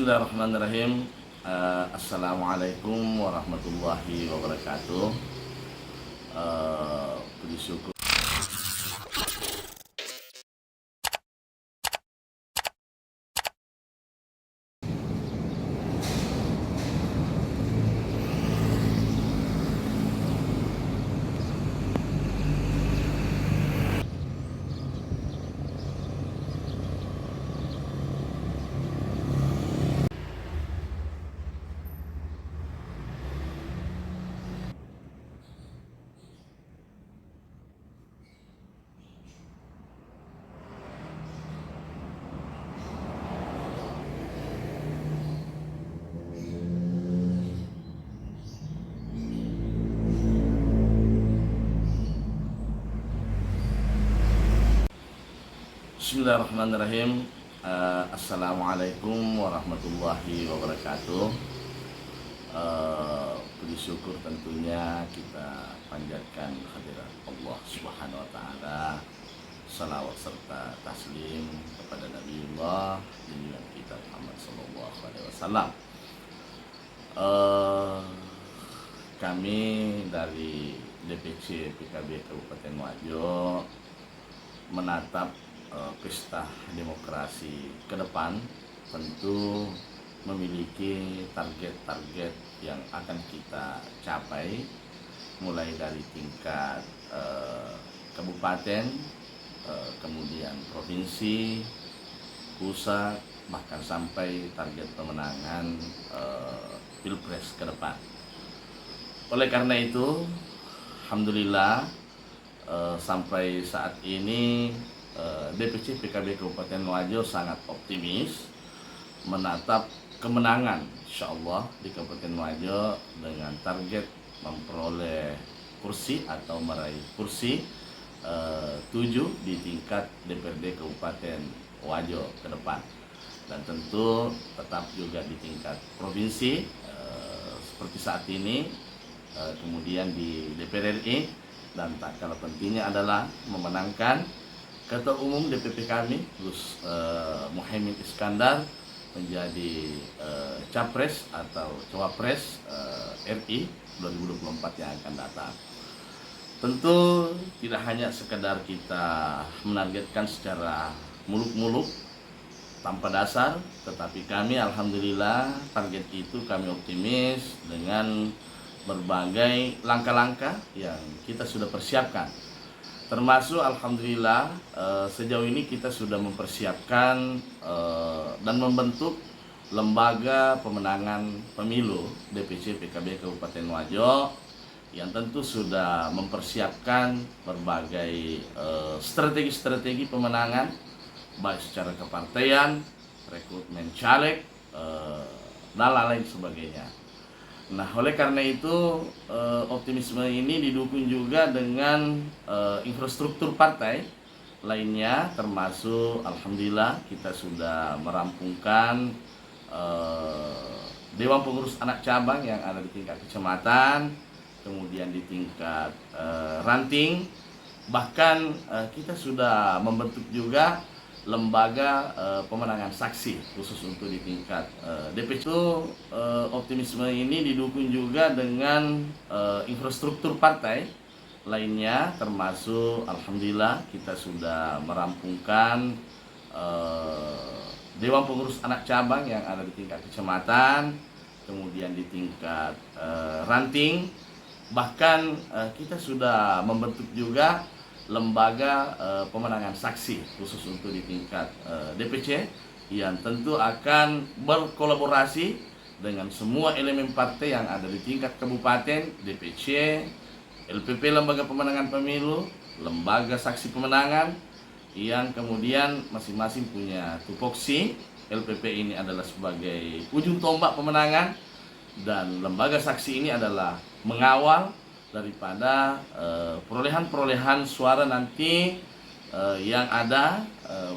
Bismillahirrahmanirrahim. Assalamualaikum warahmatullahi wabarakatuh. Puji syukur. Bismillahirrahmanirrahim. Assalamualaikum warahmatullahi wabarakatuh. Puji syukur tentunya kita panjatkan hadirat Allah Subhanahu wa taala. Salawat serta taslim kepada Nabiullah junjungan kita Muhammad sallallahu alaihi wasallam. Kami dari DPC PKB Kabupaten Wajo menatap pesta demokrasi ke depan tentu memiliki target-target yang akan kita capai mulai dari tingkat kabupaten, kemudian provinsi, pusat, bahkan sampai target pemenangan pilpres ke depan. Oleh karena itu, alhamdulillah sampai saat ini DPC PKB Kabupaten Wajo sangat optimis menatap kemenangan insyaallah di Kabupaten Wajo dengan target memperoleh kursi atau meraih kursi 7 di tingkat DPRD Kabupaten Wajo ke depan, dan tentu tetap juga di tingkat provinsi seperti saat ini, kemudian di DPR RI, dan tak kalah pentingnya adalah memenangkan Ketua Umum DPP kami, Gus Muhaimin Iskandar, menjadi Capres atau Cawapres RI 2024 yang akan datang. Tentu tidak hanya sekedar kita menargetkan secara muluk-muluk tanpa dasar, tetapi kami alhamdulillah target itu kami optimis dengan berbagai langkah-langkah yang kita sudah persiapkan. Termasuk alhamdulillah sejauh ini kita sudah mempersiapkan dan membentuk lembaga pemenangan pemilu DPC PKB Kabupaten Wajo yang tentu sudah mempersiapkan berbagai strategi-strategi pemenangan baik secara kepartaian, rekrutmen caleg, dan lain sebagainya. Nah, oleh karena itu optimisme ini didukung juga dengan infrastruktur partai lainnya, termasuk alhamdulillah kita sudah merampungkan Dewan Pengurus Anak Cabang yang ada di tingkat kecamatan, kemudian di tingkat ranting, bahkan kita sudah membentuk juga lembaga pemenangan saksi khusus untuk di tingkat DPC. Optimisme ini didukung juga dengan infrastruktur partai lainnya, termasuk alhamdulillah kita sudah merampungkan Dewan Pengurus Anak Cabang yang ada di tingkat kecamatan, kemudian di tingkat ranting, bahkan kita sudah membentuk juga lembaga pemenangan saksi khusus untuk di tingkat DPC yang tentu akan berkolaborasi dengan semua elemen partai yang ada di tingkat kabupaten, DPC, LPP Lembaga Pemenangan Pemilu, lembaga saksi pemenangan yang kemudian masing-masing punya tupoksi. LPP ini adalah sebagai ujung tombak pemenangan dan lembaga saksi ini adalah mengawal daripada perolehan suara nanti yang ada,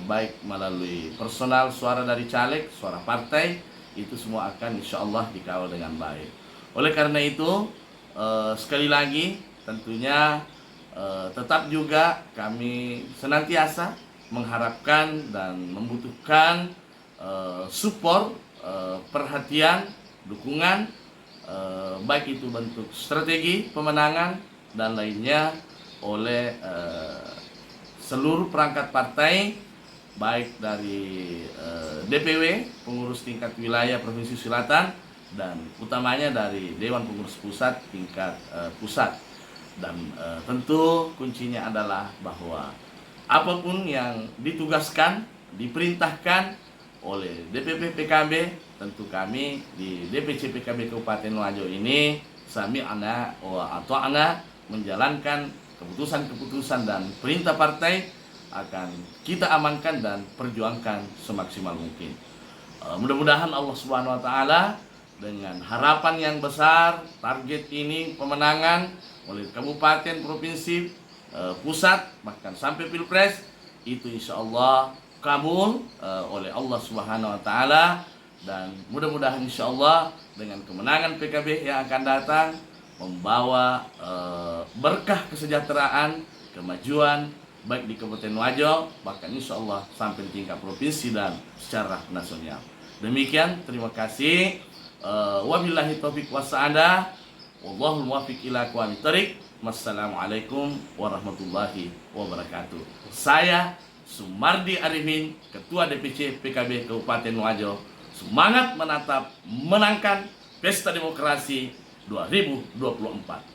baik melalui personal suara dari caleg, suara partai, itu semua akan insya Allah dikawal dengan baik. Oleh karena itu sekali lagi tentunya tetap juga kami senantiasa mengharapkan dan membutuhkan support perhatian, dukungan, baik itu bentuk strategi pemenangan dan lainnya oleh seluruh perangkat partai, baik dari DPW, pengurus tingkat wilayah Provinsi Selatan, dan utamanya dari Dewan Pengurus Pusat tingkat pusat. Dan tentu kuncinya adalah bahwa apapun yang ditugaskan, diperintahkan oleh DPP PKB, tentu kami di DPC PKB Kabupaten Wajo ini sami'na wa ata'na, menjalankan keputusan-keputusan dan perintah partai akan kita amankan dan perjuangkan semaksimal mungkin. Mudah-mudahan Allah Subhanahu wa taala dengan harapan yang besar, target ini pemenangan oleh kabupaten, provinsi, pusat, bahkan sampai pilpres, itu insya Allah kabul oleh Allah Subhanahu wa taala, dan mudah-mudahan insya Allah dengan kemenangan PKB yang akan datang membawa berkah kesejahteraan, kemajuan baik di Kabupaten Wajo, bahkan insya Allah sampai tingkat provinsi dan secara nasional. Demikian, terima kasih. Wabillahi taufiq wassadah. Wallahul muwaffiq ila aqwamit thoriq. Wassalamualaikum warahmatullahi wabarakatuh. Saya Sumardi Arifin, Ketua DPC PKB Kabupaten Wajo, semangat menatap menangkan Pesta Demokrasi 2024.